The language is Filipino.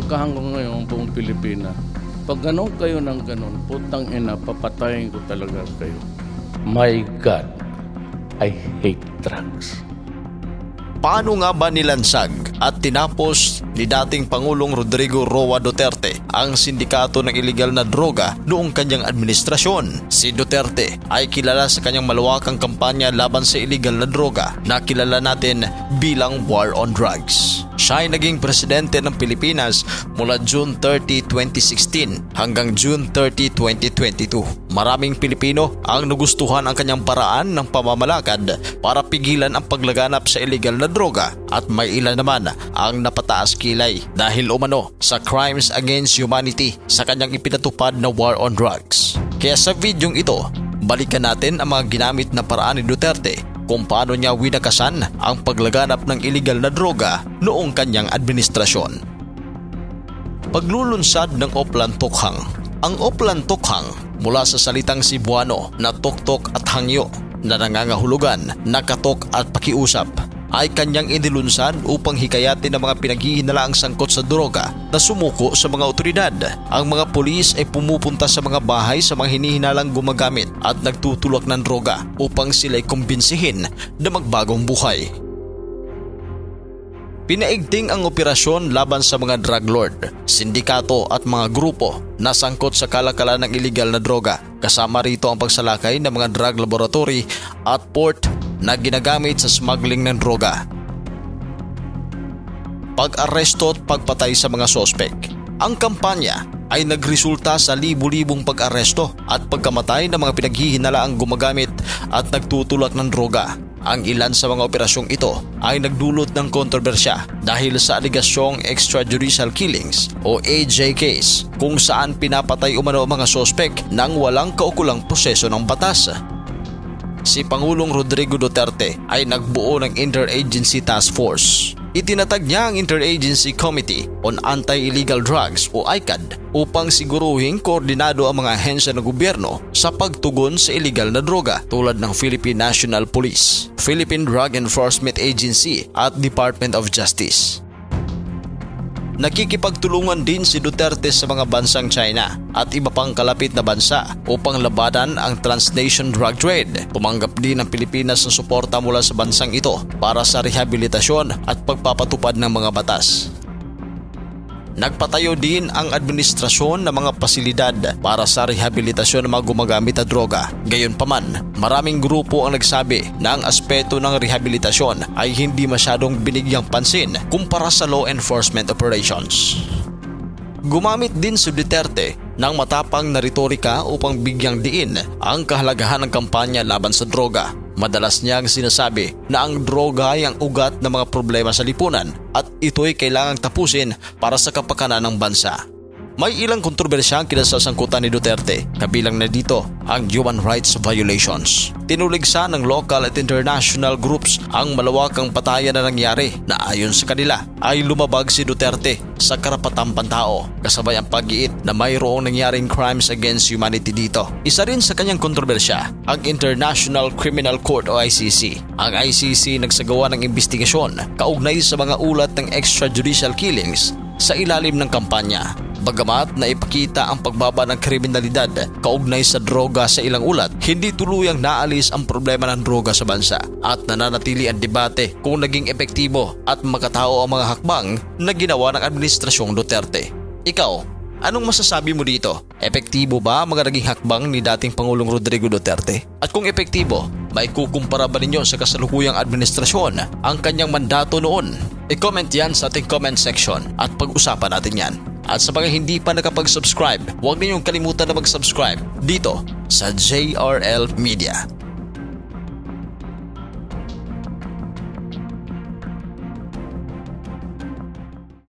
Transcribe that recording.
ka hanggang ngayon buong Pilipinas. Pag ganun kayo ng ganun, putang ina, papatayin ko talaga kayo. My God, I hate drugs. Paano nga ba nilansag at tinapos ni dating Pangulong Rodrigo Roa Duterte ang sindikato ng iligal na droga noong kanyang administrasyon? Si Duterte ay kilala sa kanyang malawakang kampanya laban sa iligal na droga na kilala natin bilang War on Drugs. Siya ay naging presidente ng Pilipinas mula June 30, 2016 hanggang June 30, 2022. Maraming Pilipino ang nagustuhan ang kanyang paraan ng pamamalakad para pigilan ang paglaganap sa illegal na droga at may ilan naman ang napataas kilay dahil umano sa crimes against humanity sa kanyang ipinatupad na war on drugs. Kaya sa videong ito, balikan natin ang mga ginamit na paraan ni Duterte kung paano niya winakasan ang paglaganap ng iligal na droga noong kanyang administrasyon. Paglulunsad ng Oplan Tokhang. Ang Oplan Tokhang mula sa salitang Cebuano na tuktok at hangyo na nangangahulugan, nakatok at pakiusap ay kanyang inilunsad upang hikayatin ang mga pinaghihinalaang sangkot sa droga na sumuko sa mga otoridad. Ang mga pulis ay pumupunta sa mga bahay sa mga hinihinalang gumagamit at nagtutulak ng droga upang sila'y kumbinsihin na magbagong buhay. Pinaigting ang operasyon laban sa mga drug lord, sindikato at mga grupo na sangkot sa kalakalan ng iligal na droga, kasama rito ang pagsalakay ng mga drug laboratory at port na ginagamit sa smuggling ng droga. Pag-aresto at pagpatay sa mga sospek. Ang kampanya ay nagresulta sa libu-libong pag-aresto at pagkamatay ng mga pinaghihinalaang gumagamit at nagtutulak ng droga. Ang ilan sa mga operasyong ito ay nagdulot ng kontrobersya dahil sa aligasyong extrajudicial killings o AJKs kung saan pinapatay umano ang mga sospek nang walang kaukulang proseso ng batas. Si Pangulong Rodrigo Duterte ay nagbuo ng Interagency Task Force. Itinatag niya ang Interagency Committee on Anti-Illegal Drugs o ICAD upang siguruhin koordinado ang mga ahensya ng gobyerno sa pagtugon sa illegal na droga tulad ng Philippine National Police, Philippine Drug Enforcement Agency at Department of Justice. Nakikipagtulungan din si Duterte sa mga bansang China at iba pang kalapit na bansa upang labanan ang transnation drug trade. Tumanggap din ang Pilipinas ng suporta mula sa bansang ito para sa rehabilitasyon at pagpapatupad ng mga batas. Nagpatayo din ang administrasyon ng mga pasilidad para sa rehabilitasyon ng mga gumagamit na droga. Gayunpaman, maraming grupo ang nagsabi na ang aspeto ng rehabilitasyon ay hindi masyadong binigyang pansin kumpara sa law enforcement operations. Gumamit din si Duterte ng matapang na retorika upang bigyang diin ang kahalagahan ng kampanya laban sa droga. Madalas niyang sinasabi na ang droga ay ang ugat ng mga problema sa lipunan at ito'y kailangang tapusin para sa kapakanan ng bansa. May ilang kontrobersya ang kinasasangkutan ni Duterte, kabilang na dito ang human rights violations. Tinuligsa ng local at international groups ang malawakang patayan na nangyari na ayon sa kanila ay lumabag si Duterte sa karapatang pantao kasabay ang pag-iit na mayroong nangyaring crimes against humanity dito. Isa rin sa kanyang kontrobersya ang International Criminal Court o ICC. Ang ICC nagsagawa ng investigasyon kaugnay sa mga ulat ng extrajudicial killings sa ilalim ng kampanya. Bagamat na ipakita ang pagbaba ng kriminalidad kaugnay sa droga sa ilang ulat, hindi tuluyang naalis ang problema ng droga sa bansa at nananatili ang debate kung naging epektibo at makatao ang mga hakbang na ginawa ng Administrasyong Duterte. Ikaw, anong masasabi mo dito? Epektibo ba ang mga naging hakbang ni dating Pangulong Rodrigo Duterte? At kung epektibo, may kukumpara ba ninyo sa kasalukuyang administrasyon ang kanyang mandato noon? I-comment yan sa ating comment section at pag-usapan natin yan. At sa mga hindi pa nakapag-subscribe, huwag ninyong kalimutan na mag-subscribe dito sa JRL Media.